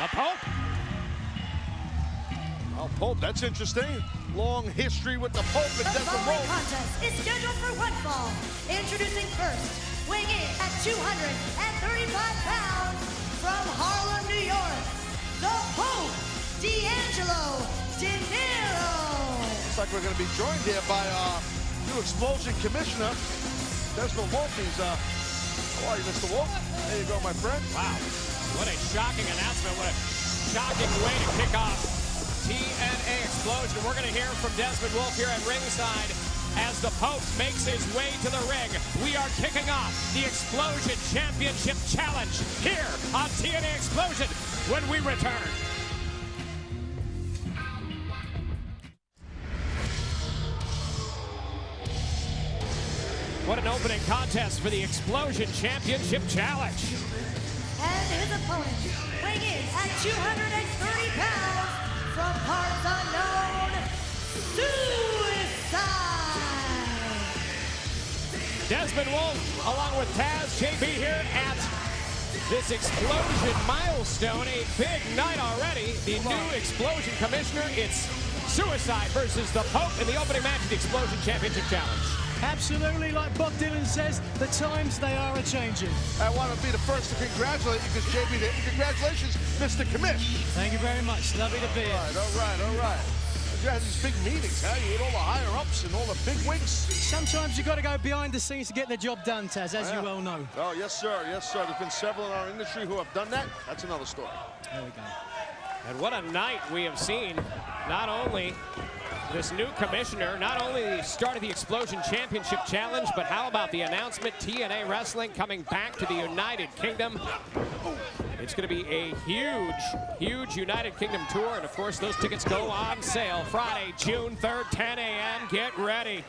The Pope. Well, Pope, that's interesting. Long history with the Pope and The Desmond following Wolfe. contest is scheduled for one fall. Introducing first, weighing in at 235 pounds from Harlem, New York, the Pope, D'Angelo Dinero. Looks like we're going to be joined here by new Explosion Commissioner, Desmond Wolfe. How are you, Mr. Wolfe? There you go, my friend. Wow, what a shocking announcement. What a shocking way to kick off TNA Explosion. We're going to hear from Desmond Wolfe here at ringside as the Pope makes his way to the ring. We are kicking off the Explosion Championship Challenge here on TNA Explosion when we return. What an opening contest for the Explosion Championship Challenge. And his opponent, weighing in at 230 pounds from parts unknown, Suicide. Desmond Wolfe, along with Taz JB here at this Explosion milestone. A big night already. The new Explosion Commissioner, it's Suicide versus the Pope in the opening match of the Explosion Championship Challenge. Absolutely, like Bob Dylan says, the times they are a-changing. I want to be the first to congratulate you because JB did. Congratulations, Mr. Commish. Thank you very much. Lovely to be here. All right. You had these big meetings, huh? You with all the higher-ups and all the big wigs. Sometimes you got to go behind the scenes to get the job done, Taz, as you well know. Oh, yes, sir. Yes, sir. There's been several in our industry who have done that. That's another story. There we go. And what a night we have seen. Not only this new commissioner, not only the start of the Explosion Championship Challenge, but how about the announcement, TNA Wrestling coming back to the United Kingdom. It's going to be a huge United Kingdom tour, and of course those tickets go on sale Friday, June 3rd, 10 a.m. Get ready.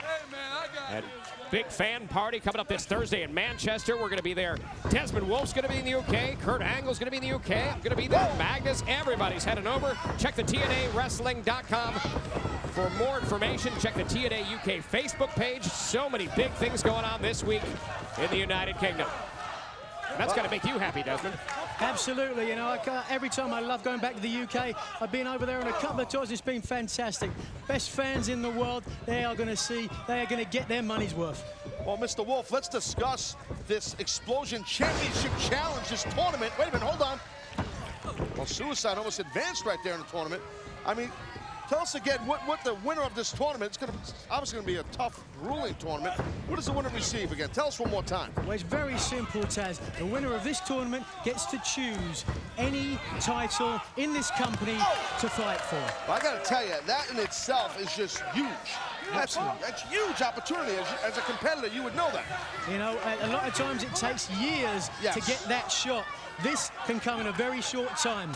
And big fan party coming up this Thursday in Manchester. We're going to be there. Desmond Wolfe's going to be in the UK. Kurt Angle's going to be in the UK. I'm going to be there. Magnus, everybody's heading over. Check the TNAWrestling.com for more information. Check the TNA UK Facebook page. So many big things going on this week in the United Kingdom. And that's got to make you happy, Desmond. Absolutely, you know, every time I love going back to the UK. I've been over there on a couple of tours. It's been fantastic. Best fans in the world. They are going to get their money's worth. Well, Mr. Wolfe, let's discuss this Explosion Championship Challenge, this tournament. Wait a minute, hold on. Well, Suicide almost advanced right there in the tournament. I mean, tell us again what the winner of this tournament, it's obviously going to be a tough, grueling tournament. What does the winner receive again? Tell us one more time. Well, it's very simple, Taz. The winner of this tournament gets to choose any title in this company to fight for. Well, I got to tell you, that in itself is just huge. That's huge opportunity. As a competitor, you would know that. You know, a lot of times it takes years to get that shot. This can come in a very short time.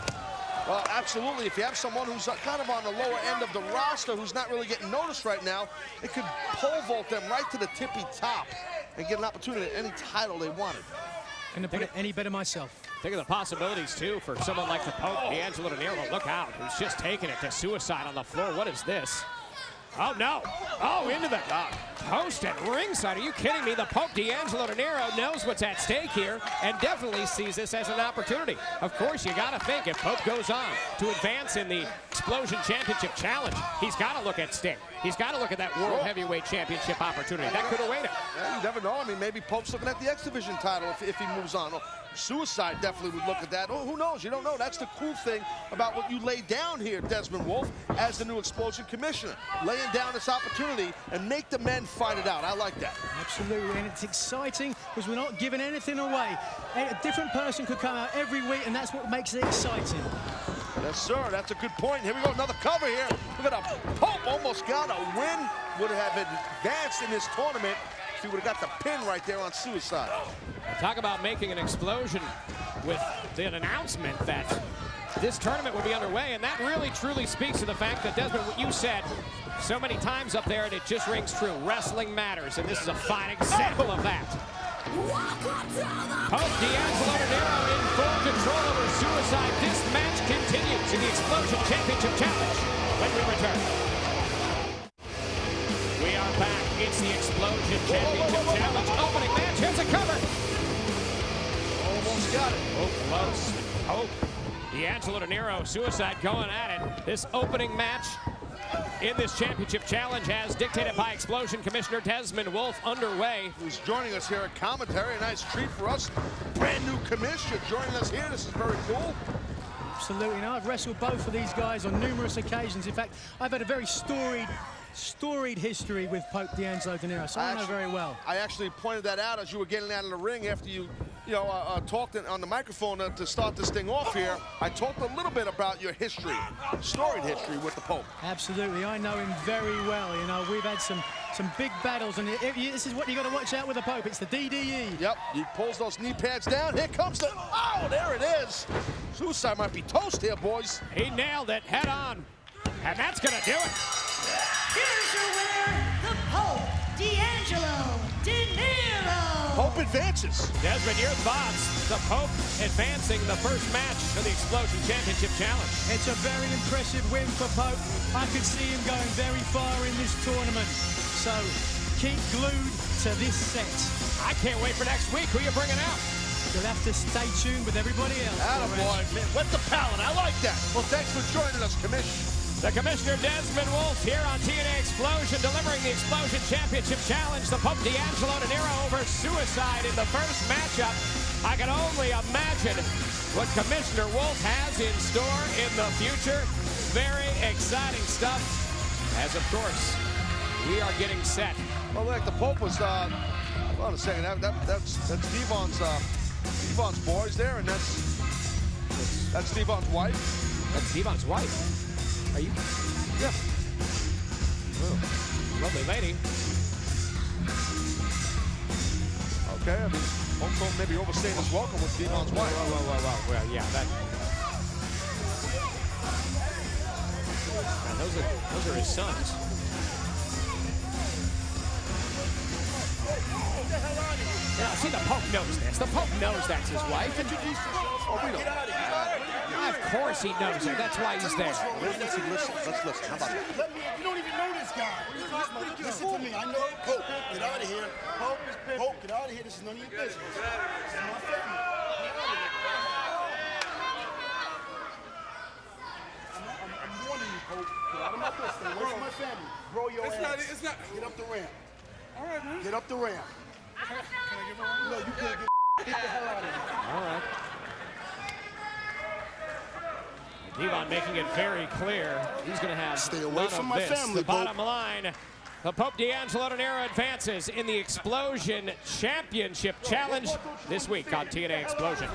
Well, absolutely. If you have someone who's kind of on the lower end of the roster who's not really getting noticed right now, it could pole vault them right to the tippy top and get an opportunity at any title they wanted. Couldn't have put it any better myself. Think of the possibilities, too, for someone like the Pope, D'Angelo Dinero. Look out, who's just taking it to Suicide on the floor. What is this? Oh, no. Oh, into the post at ringside. Are you kidding me? The Pope, D'Angelo Dinero, knows what's at stake here and definitely sees this as an opportunity. Of course, you got to think if Pope goes on to advance in the Explosion Championship Challenge, he's got to look at stake. He's got to look at that World Heavyweight Championship opportunity. That could await him. Yeah, you never know. I mean, maybe Pope's looking at the X Division title if he moves on. Suicide definitely would look at that. Oh, who knows? You don't know. That's the cool thing about what you laid down here, Desmond Wolfe, as the new Explosion Commissioner. Laying down this opportunity and make the men fight it out. I like that. Absolutely, and it's exciting because we're not giving anything away. A different person could come out every week, and that's what makes it exciting. Yes, sir. That's a good point. Here we go. Another cover here. Look at that. Pope almost got a win. Would have advanced in this tournament if he would have got the pin right there on Suicide. Talk about making an explosion with the announcement that this tournament will be underway, and that really truly speaks to the fact that, Desmond, what you said so many times up there, and it just rings true. Wrestling matters, and this is a fine example of that. Pope, D'Angelo Dinero in full control over Suicide. This match continues in the Explosion Championship Challenge when we return. We are back. It's the Explosion Championship Challenge opening match. Here's a cover. Almost got it. Oh, close. Oh, D'Angelo De Niro, Suicide going at it. This opening match in this championship challenge, as dictated by Explosion Commissioner Desmond Wolfe, underway. Who's joining us here at commentary. A nice treat for us. Brand new commissioner joining us here. This is very cool. Absolutely. You know, I've wrestled both of these guys on numerous occasions. In fact, I've had a very storied history with Pope D'Angelo De Niro, so I know very well. I actually pointed that out as you were getting out of the ring after you talked on the microphone to start this thing off here. I talked a little bit about your history, storied history with the Pope. Absolutely. I know him very well. You know, we've had some big battles, and this is what you got to watch out with the Pope. It's the DDE. Yep, he pulls those knee pads down. Here comes the, oh, there it is. Suicide might be toast here, boys. He nailed it head on, and that's going to do it. Here's your winner, the Pope, D'Angelo De Niro. Pope advances. Desmond, your thoughts? The Pope advancing the first match for the Explosion Championship Challenge. It's a very impressive win for Pope. I could see him going very far in this tournament. So keep glued to this set. I can't wait for next week. Who you bringing out? You'll have to stay tuned with everybody else. Attaboy, man. Wet the palate. I like that. Well, thanks for joining us, Commissioner. The Commissioner Desmond Wolfe here on TNA Explosion, delivering the Explosion Championship Challenge. The Pope D'Angelo De Niro over Suicide in the first matchup. I can only imagine what Commissioner Wolfe has in store in the future. Very exciting stuff, as of course we are getting set. Well, like the Pope was, hold on a second, that's Devon's boys there, and that's Devon's wife. That's Devon's wife. Are you? Yeah. Oh, lovely lady. Okay, I mean, Pope maybe overstaying his welcome with Devon's wife. Whoa. Well, yeah, that. Man, those are his sons. Yeah, see, the Pope knows this. The Pope knows that's his wife. Oh, we don't. Of course he knows it. That's why he's there. Listen. Let's listen. How about that? You don't even know this guy. Listen to me. I know Pope. Get out of here. Pope, get out of here. This is none of your business. This is my family. I'm warning you, Pope. Get out of my business. Stay away from my family. Grow your ass. It's not. Get up the ramp. All right, man. Get up the ramp. Can I give her one? No, you can't get the hell out of here. All right. Devon making it very clear he's going to have Stay away none from of my this. family, The Pope. bottom line, the Pope D'Angelo De Niro advances in the Explosion Championship Challenge this week on TNA Explosion.